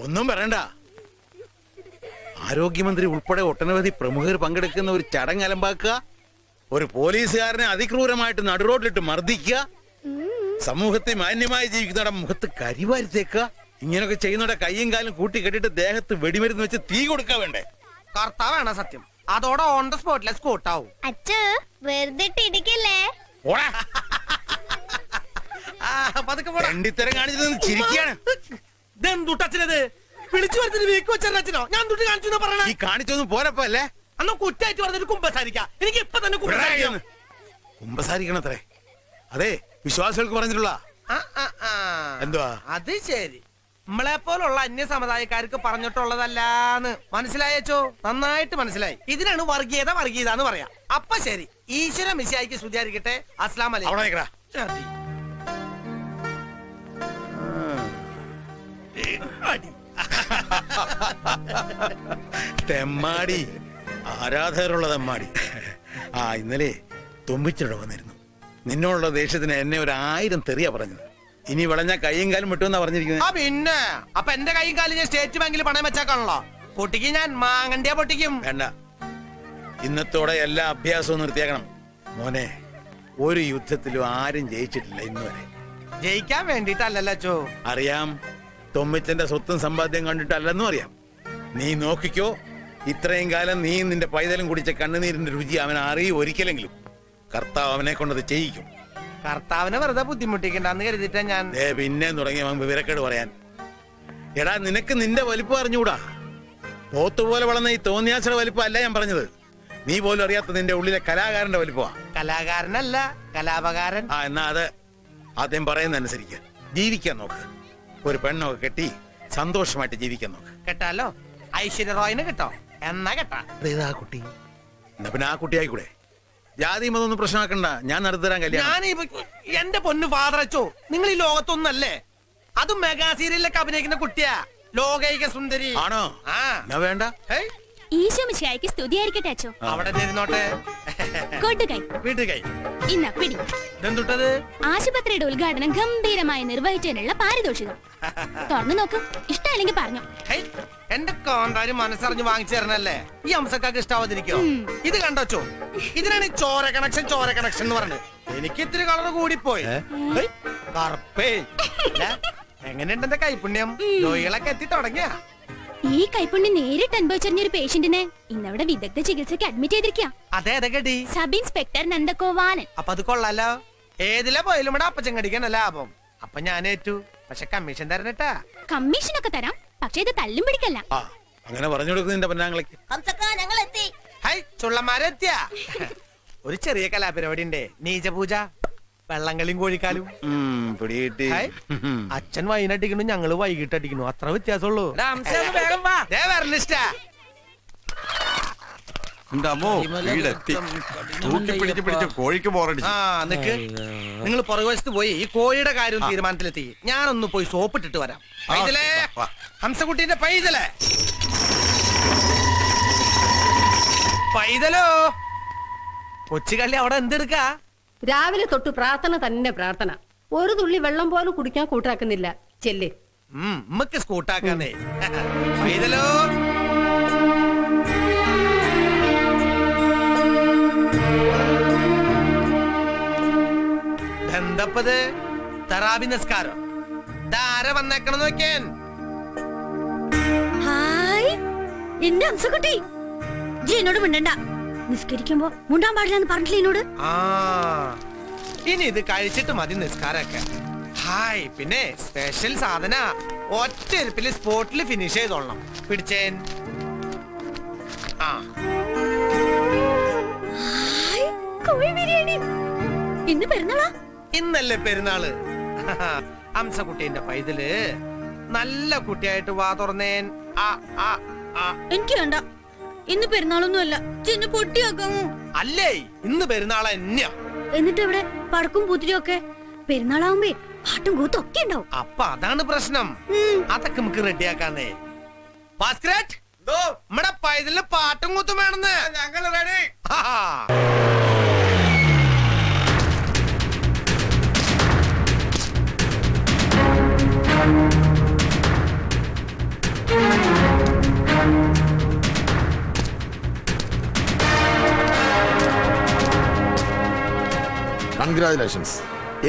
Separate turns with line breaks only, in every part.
ഒന്നും പറയണ്ട. ആരോഗ്യമന്ത്രി ഉൾപ്പെടെ ഒട്ടനവധി പ്രമുഖർ പങ്കെടുക്കുന്ന ഒരു ചടങ്ങ് അലമ്പാക്കുക, ഒരു പോലീസുകാരനെ അതിക്രൂരമായിട്ട് നടുറോഡിലിട്ട് മർദ്ദിക്കുക, സമൂഹത്തെ മാന്യമായി ജീവിക്കുന്നവരുടെ മുഖത്ത് കരിവാരിത്തേക്കുക, ഇങ്ങനെയൊക്കെ ചെയ്യുന്നവരുടെ കയ്യും കാലും കൂട്ടി കെട്ടിട്ട് ദേഹത്ത് വെടിമരുന്ന് വെച്ച് തീ കൊടുക്കാൻ വേണ്ടേ?
കർത്താവാണ് സത്യം. അതോടെ ഓൺ ദ സ്പോട്ടിലെ സ്കോട്ടാവും.
അച്ഛാ വെറുതെ ഇടിക്കല്ലേ.
രണ്ടിത്തരം കാണിച്ചത് ചിരിക്കാണ്.
ഇതെന്തുട്ടച്ഛനത്? വിളിച്ചു വരുന്നത് വീക്ക് വെച്ചോ? ഞാൻ തൊട്ട് കാണിച്ചു പറയണ.
ഈ കാണിച്ചൊന്നും പോരപ്പോ അല്ലേ?
അന്ന് കുറ്റായിട്ട് പറഞ്ഞൊരു കുമ്പസാരിക്കാം. എനിക്ക് ഇപ്പൊ തന്നെ
കുമ്പസാരിക്കണത്രേ. അതെ, വിശ്വാസികൾക്ക് പറഞ്ഞിട്ടുള്ള. എന്തുവാ അത്?
ശരി, നമ്മളെ പോലുള്ള അന്യ സമുദായക്കാർക്ക് പറഞ്ഞിട്ടുള്ളതല്ലാന്ന് മനസ്സിലായച്ചോ? നന്നായിട്ട് മനസ്സിലായി. ഇതിനാണ് വർഗീയത വർഗീയത എന്ന് പറയാം. അപ്പൊ ശരി, ഈശ്വര മിശിഹായിക്ക് സ്തുതിയായിരിക്കട്ടെ. അസ്സലാമു അലൈക്കും.
തെമ്മാടി, ആരാധകരുള്ള തെമ്മാടി. ഇന്നലെ തുമ്പിച്ചിട വന്നിരുന്നു. നിന്നോടുള്ള ദേഷ്യത്തിന് എന്നെ 1000 തെറിയാ പറഞ്ഞത്. ഇനി വിളഞ്ഞ കൈയും കാലും വിട്ടുവെന്നാ പറഞ്ഞിരിക്കുന്നത്.
പിന്നെ അപ്പൊ എന്റെ കൈയും കാലും ഞാൻ സ്റ്റേറ്റ് ബാങ്കിൽ പണയം വെച്ചേക്കാണല്ലോ. പൊട്ടിക്കും ഞാൻ, മാങ്ങണ്ടിയാ പൊട്ടിക്കും.
വേണ്ട, ഇന്നത്തോടെ എല്ലാ അഭ്യാസവും നിർത്തിയേക്കണം മോനെ. ഒരു യുദ്ധത്തിലും ആരും ജയിച്ചിട്ടില്ല ഇന്നുവരെ.
ജയിക്കാൻ വേണ്ടിട്ടല്ലല്ലോ അച്ചോ.
അറിയാം, തൊമ്മിച്ചന്റെ സ്വത്തും സമ്പാദ്യം കണ്ടിട്ടല്ലെന്നും അറിയാം. നീ നോക്കിക്കോ, ഇത്രയും കാലം നീ നിന്റെ പൈതലും കുടിച്ച കണ്ണുനീരിന്റെ രുചി അവൻ അറിയും. ഒരിക്കലെങ്കിലും കർത്താവ് അവനെ കൊണ്ടത് ചെയ്യിക്കും.
കർത്താവിനെ വെറുതെ ബുദ്ധിമുട്ടിക്കണ്ടെന്ന് കരുതിട്ടാ ഞാൻ.
പിന്നെ തുടങ്ങി അവൻ വിവരക്കേട് പറയാൻ. എടാ, നിനക്ക് നിന്റെ വലിപ്പം അറിഞ്ഞൂടാ. പോത്തുപോലെ വളർന്ന ഈ തോന്നിയാച്ചയുടെ വലിപ്പം അല്ല ഞാൻ പറഞ്ഞത്. നീ പോലും അറിയാത്ത നിന്റെ ഉള്ളിലെ കലാകാരന്റെ വലിപ്പമാ.
കലാകാരനല്ല, കലാപകാരൻ.
എന്നാ അത് ആദ്യം പറയുന്ന അനുസരിക്കാൻ ജീവിക്കാൻ നോക്ക്. ഒരു പെണ്ണൊക്കെ കെട്ടി സന്തോഷമായിട്ട് ജീവിക്കാൻ നോക്ക്.
കേട്ടാലോ? ഐശ്വര്യ റോയിന് കിട്ടോ? എന്നാ കേട്ടാ.
ആ കുട്ടി എന്നാ പിന്നെ ആ കുട്ടിയായിക്കൂടെ? ജാതി മതൊന്നും പ്രശ്നമാക്കണ്ട, ഞാൻ നടത്തിത്തരാൻ കല്യാണം.
ഞാൻ എന്റെ പൊന്നു ഫാദറച്ചോ, നിങ്ങൾ ഈ ലോകത്തൊന്നല്ലേ? അതും മെഗാ സീരിയലിലൊക്കെ അഭിനയിക്കുന്ന കുട്ടിയാ, ലോകൈക സുന്ദരി.
ആണോ? എന്നാ വേണ്ട.
ഈശോ മിശിഹായിക്ക് സ്തുതിയായിരിക്കട്ടെ അച്ചോ.
അവിടെ ഇരുന്നോട്ടെ.
കൊടുകൈ
വീട്ടുകൈ
ഇന്ന പിടി.
ഇതെന്തുട്ടത്?
ആശുപത്രിയുടെ ഉദ്ഘാടനം ഗംഭീരമായി നിർവഹിച്ചതിനുള്ള പാരിതോഷികം. തുറന്നു നോക്ക്, ഇഷ്ടമല്ലെങ്കിൽ പറഞ്ഞു.
എന്റെ കോണ്ടാര് മനസ്സറിഞ്ഞ് വാങ്ങിച്ചു തരണല്ലേ. ഈ അംസക്കാർക്ക് ഇഷ്ടാവാതിരിക്കോ? ഇത് കണ്ടോച്ചോ, ഇതിനാണ് ഈ ചോര കണക്ഷൻ എന്ന് പറഞ്ഞത്. എനിക്ക് ഇത്തിരി കളർ കൂടിപ്പോയി. കറുപ്പേ. എങ്ങനെയുണ്ട് എന്റെ കൈപുണ്യം? രോഗികളൊക്കെ എത്തി തുടങ്ങിയ.
ഈ കൈപ്പുണ്യം നേരിട്ട് അനുഭവിച്ചറിഞ്ഞ ഒരു പേഷ്യന്റിനെ ഇന്നവിടെ വിദഗ്ധ ചികിത്സക്ക് അഡ്മിറ്റ് ചെയ്തിരിക്കാം.
അതേതടി?
Sub inspector Nandagopalan.
അപ്പൊ അത് കൊള്ളാലോ. ഏതിലെ പോയാലും ഇവിടെ അപ്പച്ചങ്കടിക്കാണ് ലാഭം. അപ്പൊ ഞാൻ ഏറ്റു. പക്ഷെ കമ്മീഷൻ തരണട്ടാ.
കമ്മീഷനൊക്കെ തരാം, പക്ഷെ ഇത് തല്ലും പിടിക്കല്ല.
അങ്ങനെ പറഞ്ഞു കൊടുക്കുന്നതിന്റെ പൊന്നാങ്ങളേക്ക്.
ചുള്ളന്മാരെത്തിയ ഒരു ചെറിയ കലാപരിപാടി ഉണ്ട്, നീചപൂജ. വെള്ളംകളിയും കോഴിക്കാലും. അച്ഛൻ വൈകിട്ടടിക്കണു, ഞങ്ങള് വൈകിട്ട് അടിക്കണു. അത്ര വ്യത്യാസമുള്ളൂ. നിങ്ങൾ പുറകുവശത്ത് പോയി ഈ കോഴിയുടെ കാര്യം തീരുമാനത്തിലെത്തി. ഞാനൊന്ന് പോയി സോപ്പിട്ടിട്ട് വരാം. ഹംസക്കുട്ടീന്റെ പൈതലേ, പൈതലോ. കൊച്ചുകള്ളി അവിടെ എന്തെടുക്കാ?
രാവിലെ തൊട്ട് പ്രാർത്ഥന തന്നെ പ്രാർത്ഥന. ഒരു തുള്ളി വെള്ളം പോലും കുടിക്കാൻ കൂട്ടാക്കുന്നില്ല. ചെല്ല്.
ഉമ്മക്ക് സ്കൂട്ടാക്കാന്നേ. പൈതലോ. എന്തപ്പത്? തറാബി നിസ്കാരം. ധാര വന്നേക്കണം നോക്കിയാൻ.
ഹായ്, എന്റെ ഹംസക്കുട്ടി. എന്നോട് മിണ്ടണ്ട. നിസ്കരിക്കുമ്പോ മുണ്ടാൻ പാടില്ലെന്ന് പറഞ്ഞില്ല എന്നോട്.
ഇനി ഇത് കഴിച്ചിട്ട് മതി നിസ്കാരൊക്കെ. ഹായ്, പിന്നെ സ്പെഷ്യൽ സാധന. ഒറ്റ എരിപ്പില് സ്പോട്ടിൽ ഫിനിഷ് ചെയ്തോളണം. പിടിച്ചേൻ.
ഇന്ന് പെരുന്നാളാ?
ഇന്നല്ലേ പെരുന്നാള്. ഹംസക്കുട്ടീന്റെ പൈതല് നല്ല കുട്ടിയായിട്ട് വാ തുറന്നേൻ.
എനിക്ക് വേണ്ട, ഇന്ന് പെരുന്നാളൊന്നും അല്ല. ചെന്ന് പൊട്ടിയാക്കാമോ?
അല്ലേ, ഇന്ന് പെരുന്നാളാ എന്നെയാ.
എന്നിട്ട് ഇവിടെ പടക്കും പൂത്തിരിയും ഒക്കെ പെരുന്നാളാവുമ്പേ പാട്ടും കൂത്തും ഒക്കെ ഉണ്ടാവും.
അപ്പൊ അതാണ് പ്രശ്നം. അതൊക്കെ നമുക്ക് റെഡിയാക്കാന്നേ. നമ്മുടെ പൈതലിന് പാട്ടും കൂത്തും വേണമെന്ന്. ഞങ്ങൾ റെഡി.
കൺഗ്രാചുലേഷൻസ്.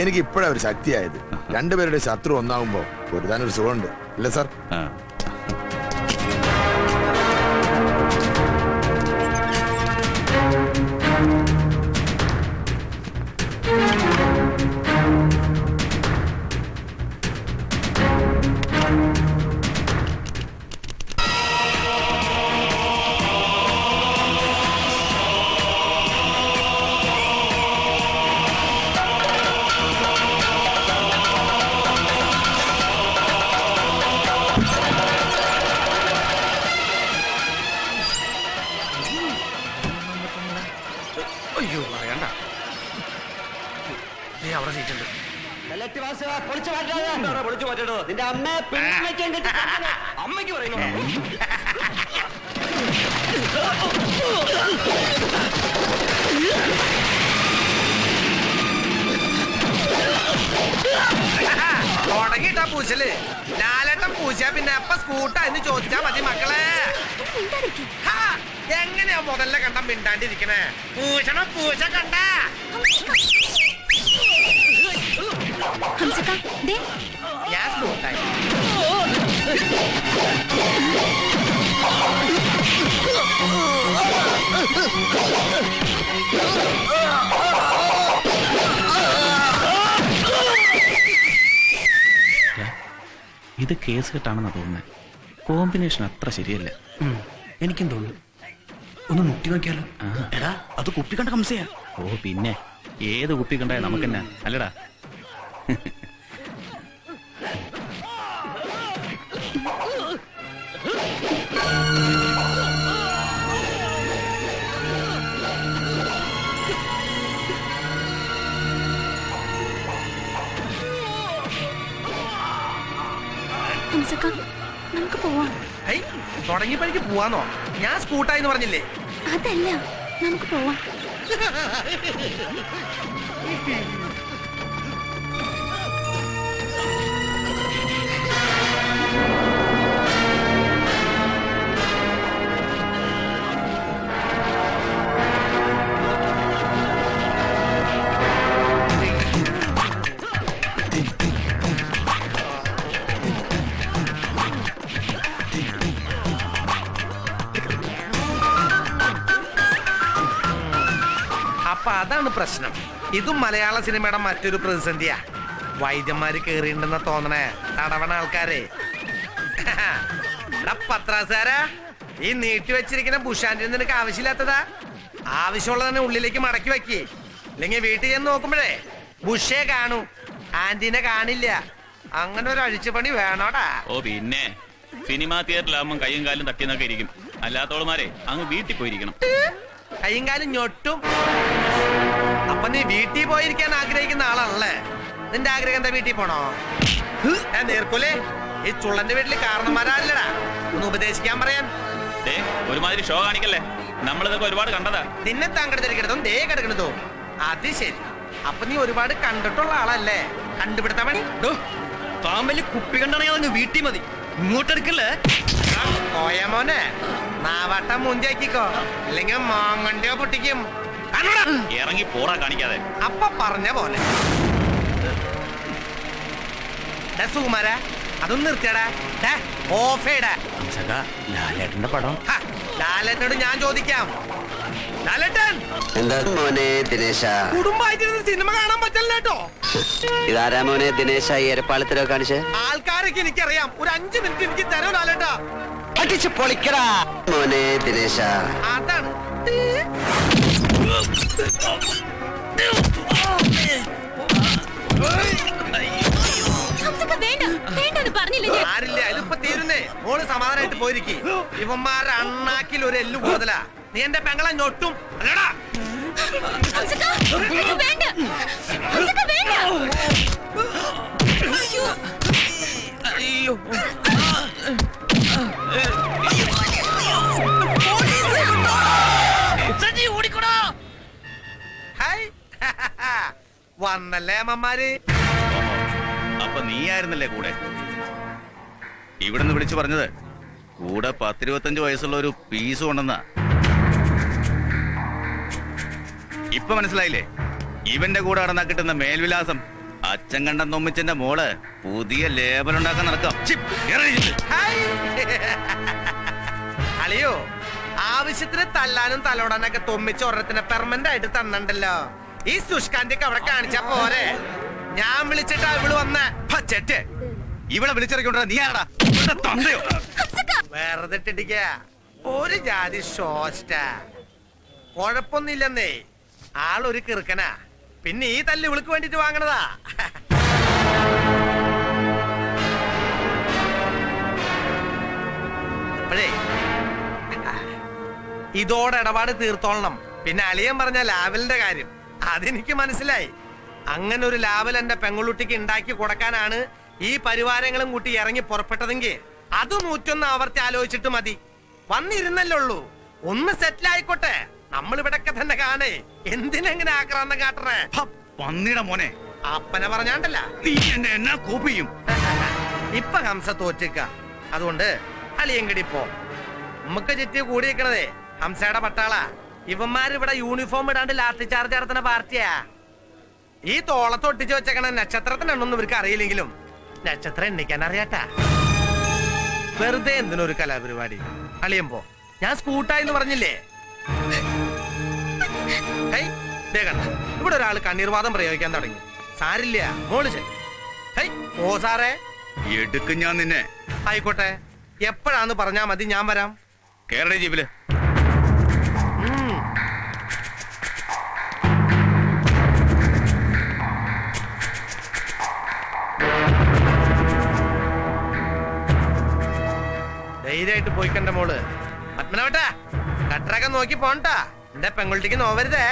എനിക്ക് ഇപ്പോഴാ ഒരു ശക്തിയായത്. രണ്ടുപേരുടെ ശത്രു ഒന്നാവുമ്പോ ഒരു സുഖമുണ്ട് ഇല്ല സാർ?
അയ്യോ പറയണ്ട, അവിടെ സീറ്റുണ്ട്.
അമ്മയ്ക്ക് പറയുന്നു.
തുടങ്ങിട്ടാ പൂശല്. ലാലേട്ടൻ പൂശ പിന്നെ എപ്പ സ്കൂട്ടാ എന്ന് ചോദിച്ചാ മതി മക്കളെ. ഹാ, എങ്ങനെയാ മുതലിനെ കണ്ട മിണ്ടാണ്ടിരിക്കണേ? പൂശണം പൂശ കണ്ട. ഞാൻ സ്കൂട്ടായി.
ഇത് കേസ് കെട്ടാണെന്നാ തോന്നുന്നത്. കോമ്പിനേഷൻ അത്ര ശരിയല്ല.
എനിക്കും തോന്നുന്നു. ഒന്ന് മുട്ടി നോക്കിയാലോ? എടാ, അത് കുപ്പി കണ്ട കംസയാ.
ഓ പിന്നെ ഏത് കുപ്പി കണ്ടായ നമുക്കെന്നാ അല്ലടാ.
നമുക്ക് പോവാം.
തുടങ്ങിയപ്പോഴേക്ക് പോവാന്നോ? ഞാൻ സ്കൂട്ടായിന്ന് പറഞ്ഞില്ലേ?
അതല്ല, നമുക്ക് പോവാം.
അപ്പൊ അതാണ് പ്രശ്നം. ഇതും മലയാള സിനിമയുടെ മറ്റൊരു പ്രതിസന്ധിയാ. വൈദ്യന്മാര് കേറിയിട്ടുണ്ടെന്ന തോന്നണേ തടവണ ആൾക്കാരെ. പത്രാസാരാ, ഈ നീട്ടി വെച്ചിരിക്കുന്ന ബുഷാന്റെ നിനക്ക് ആവശ്യമില്ലാത്തതാ. ആവശ്യമുള്ള തന്നെ ഉള്ളിലേക്ക് മടക്കി വെക്കേ. അല്ലെങ്കിൽ വീട്ടിൽ ചെന്ന് നോക്കുമ്പോഴേ ബുഷേ കാണൂ, ആന്റീനെ കാണില്ല. അങ്ങനെ ഒരു അഴിച്ചുപണി വേണോടാ.
ഓ പിന്നെ സിനിമാ തിയേറ്ററിലാവുമ്പോ കയ്യും കാലും തട്ടിയെന്നൊക്കെ ഇരിക്കും. അല്ലാത്തോളുമാരെ അങ്ങ് വീട്ടിൽ പോയിരിക്കണം.
കയ്യും കാലും ഞൊട്ടും. അപ്പൊ നീ വീട്ടിൽ പോയിരിക്കാൻ ആഗ്രഹിക്കുന്ന ആളാണല്ലേ? നിന്റെ ആഗ്രഹം എന്താ? വീട്ടിൽ പോണോ? ഞാൻ നേർക്കൂലേ, ഈ ചുള്ളന്റെ വീട്ടില് കാരണന്മാരല്ലടാ. ഒന്ന് ഉപദേശിക്കാൻ പറയാൻ.
ഒരുമാതിരി ഷോ കാണിക്കല്ലേ, നമ്മളിതൊക്കെ ഒരുപാട് കണ്ടതാ.
നിന്നെ താങ്കെടുത്തിരിക്കണതും ദേ കിടക്കണതോ. അത് ശരി, അപ്പൊ നീ ഒരുപാട് കണ്ടിട്ടുള്ള ആളല്ലേ? കണ്ടുപിടുത്താൻ വേണ്ടി
താമ്പല് കുപ്പി കണ്ടാണെങ്കിൽ വീട്ടിൽ മതി, ഇങ്ങോട്ടെടുക്കല്ലേ?
പോയ മോനെ, നാവട്ടം മുന്തിയാക്കിക്കോ, അല്ലെങ്കിൽ മാങ്ങണ്ടിയോ പൊട്ടിക്കും.
ഇറങ്ങി പോറാ കാണിക്കാതെ.
അപ്പൊ പറഞ്ഞ പോലെ സുകുമാര, അതൊന്നും നിർത്തിയടാ. ഓഫേടാ.
ലാലേട്ടന്റെ പടം.
ലാലേട്ടനോട് ഞാൻ ചോദിക്കാം. ലാലേട്ടൻ,
എന്താ മോനെ ദിനേശ?
കുടുംബമായിട്ടിരുന്ന് സിനിമ കാണാൻ പറ്റില്ല കേട്ടോ.
ഇതാരാ മോനെ ദിനേശ ഈ എരപ്പാളത്തിലോ കാണിച്ച്?
ആൾക്കാരൊക്കെ എനിക്കറിയാം. ഒരു 5 മിനിറ്റ് എനിക്ക് തരോ ലാലേട്ടാ?
അടിച്ച് പൊളിക്കടാ മോനെ ദിനേശ.
അതാണ് ആരില്ല, അതിലിപ്പോ തീരുന്നേ. മോള് സമാധാനമായിട്ട് പോയിരിക്കും. ഇവന്മാരുടെ അണ്ണാക്കിൽ ഒരു എല്ല് കൂടുതലാ. നീ എന്റെ പെങ്ങളെ ഞൊട്ടും അല്ലടാ.
അയ്യോ,
വന്നല്ലേ അമ്മമാര്.
അപ്പൊ നീയായിരുന്നല്ലേ കൂടെ? ഇവിടുന്ന് വിളിച്ചു പറഞ്ഞത് കൂടെ 10-25 വയസ്സുള്ള ഒരു പീസ് കൊണ്ടെന്നാ. ഇപ്പൊ മനസ്സിലായില്ലേ? ഇവന്റെ കൂടെ നടന്നാ കിട്ടുന്ന മേൽവിലാസം അച്ഛൻ കണ്ട നൊമ്മിച്ചന്റെ മോള് പുതിയ ലേബൽ ഉണ്ടാക്കാൻ നടക്കാം
ഹായ്. അളിയോ ആവശ്യത്തിന് തല്ലാനും തലോടാനൊക്കെ തൊമ്മിച്ച് ഒരെണ്ണത്തിന് പെർമനന്റ് ആയിട്ട് തന്നണ്ടല്ലോ. ഈ സുഷ്കാന്തിക്ക് അവിടെ കാണിച്ചാ പോരെ. ഞാൻ വിളിച്ചിട്ടാ ഇവള് വന്നേ.
ചെറ്റ് ഇവളെ വിളിച്ചിറക്കിക്കൊണ്ട നീ ആരടാ തന്തയോ?
വെറുതെ ഇട്ടിട്ടിക്ക ഒരു ജാതി ഷോസ്റ്റ. കൊഴപ്പൊന്നുമില്ലെന്നേ, ആളൊരു കിറുക്കനാ. പിന്നെ ഈ തല്ല് ഇവൾക്ക് വേണ്ടിട്ട് വാങ്ങണതാ. അപ്പോഴേ ഇതോടെ ഇടപാട് തീർത്തോളണം. പിന്നെ അളിയൻ പറഞ്ഞ ലാവലിന്റെ കാര്യം അതെനിക്ക് മനസ്സിലായി. അങ്ങനെ ഒരു ലാവൽ എന്റെ പെങ്ങളുട്ടിക്ക് ഉണ്ടാക്കി കൊടുക്കാനാണ് ഈ പരിവാരങ്ങളും കൂട്ടി ഇറങ്ങി പുറപ്പെട്ടതെങ്കിൽ അത് 101 ആവർത്തി ആലോചിച്ചിട്ട് മതി. വന്നിരുന്നല്ലേ ഉള്ളൂ, ഒന്ന് സെറ്റിൽ ആയിക്കോട്ടെ. നമ്മൾ ഇവിടൊക്കെ തന്നെ കാണേ. എന്തിനെങ്ങനെ ആക്രാന്തം കാട്ടറേ?
പന്നിയുടെ മോനെ,
അപ്പനെ പറഞ്ഞാണ്ടല്ല.
നീ എന്നെ എന്നാ കോപ്പി ചെയ്യും?
ഇപ്പൊ ഹംസ തോറ്റിക്ക. അതുകൊണ്ട് അളിയങ്കടി പോ. നമുക്ക് ചുറ്റി കൂടിയിരിക്കണതേ ഹംസയുടെ പട്ടാളാ. ഇവന്മാർ ഇവിടെ യൂണിഫോം ഇടാണ്ട് ലാത്തി ചാർജ് നടത്തുന്ന പാർട്ടിയാ. ഈ തോളത്ത് ഒട്ടിച്ചു വെച്ചേക്കണ നക്ഷത്രത്തിന് എണ്ണൊന്നും ഇവർക്ക് അറിയില്ലെങ്കിലും നക്ഷത്രം എണ്ണിക്കാൻ അറിയാട്ടാ. വെറുതെ എന്തിനൊരു കലാപരിപാടി. അളിയൻ പോ. ഞാൻ സ്കൂട്ടായിന്ന് പറഞ്ഞില്ലേ? ഹൈ, ദേ കണ്ട ഇവിടെ ഒരാൾ കണ്ണീർവാദം പ്രയോഗിക്കാൻ തുടങ്ങി. സാരില്ല, മോള് ചെൽ. ഹൈ, ഓ സാറേ
എടുക്കും ഞാൻ നിന്നെ.
ആയിക്കോട്ടെ, എപ്പോഴാന്ന് പറഞ്ഞാ മതി, ഞാൻ വരാം.
കേരള ജീപ്പില്
ധൈര്യമായിട്ട് പോയിക്കണ്ട മോള്. പത്മനാവട്ടാ, കട്ടറൊക്കെ നോക്കി പോണ്ടാ. എന്റെ പെൺകുട്ടിക്ക് നോവരുതേ.